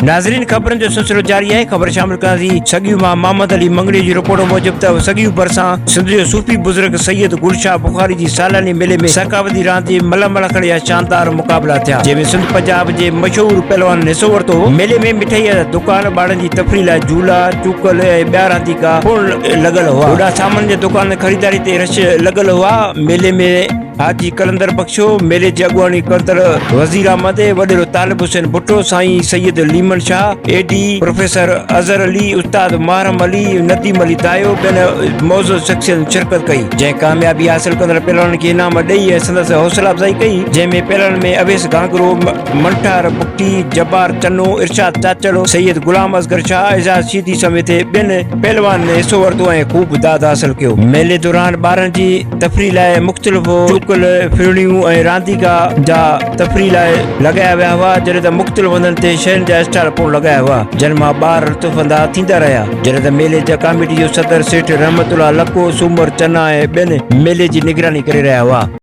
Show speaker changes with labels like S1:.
S1: नाज़रीन, ख़बरनि जो सिलसिलो जारी है। ख़बर शामिल कयांसीं सॻियूं मां मोहम्मद अली मंगड़ी जी रिपोर्ट मूजिब त सॻियूं भरिसां सिंध जो सूफ़ी बुज़ुर्ग सैयद गुलशाह बुखारी जी सालानी मेले में सकावती रांदि जे मलमल खड़िया शानदार मुक़ाबला थिया, जंहिंमें सिंध पंजाब जे मशहूर पहलवान हिसो वरितो। मेले में मिठाई जा दुकान, ॿारनि जी तफ़रीह लाइ झूला, चूकल ऐं ॿिया रांदीका लॻल हुआ। वॾा सामान जे दुकान ख़रीदारी ते रश लॻल हुआ। मेले में हाजी कलंदर बख्शो, मेले जी अॻुवाणी कंदड़ वज़ीर अहमद, वॾेरो तालिब हुसैन भुट्टो, साईं सैयद लीमन शाह, एडी प्रोफेसर अज़हर अली, उस्ताद महरम अली, नदीम अली दायो ॿियनि मौज़ूद शख़्सियतुनि शिरकत कई, जंहिं कामयाबी हासिल कंदड़ पहलवान खे इनाम ॾेई ऐं संदसि हौसला अफ़ज़ाई कई, जंहिंमें पहलवान में अवेस गांगरो, मंठार बुक्टी, जब्बार चन्नो, इरशाद चाचड़, सैयद गुलाम असगर शाह, एजाज शीदी समेत ॿियनि पहलवान ने हिसो वरितो ऐं ख़ूब दाद हासिल कयो। मेले दौरान ॿारनि जी तफ़रीह लाइ मुख़्तलिफ़ फिरड़ियूं ऐं रांदीका जा तफ़रीह लाइ लॻाया विया हुआ, जॾहिं त मुख़्तलिफ़ हंधनि ते शयुनि जा स्टाल पिणु लॻाया हुआ, जिन मां ॿार लुत्फ़अंदा थींदा रहिया। जॾहिं त मेले जा कमेटी जो सदर सेठ रहमतुल्लाह लको, सूमर चन्ना ऐं ॿियनि मेले जी निगरानी करे रहिया हुआ।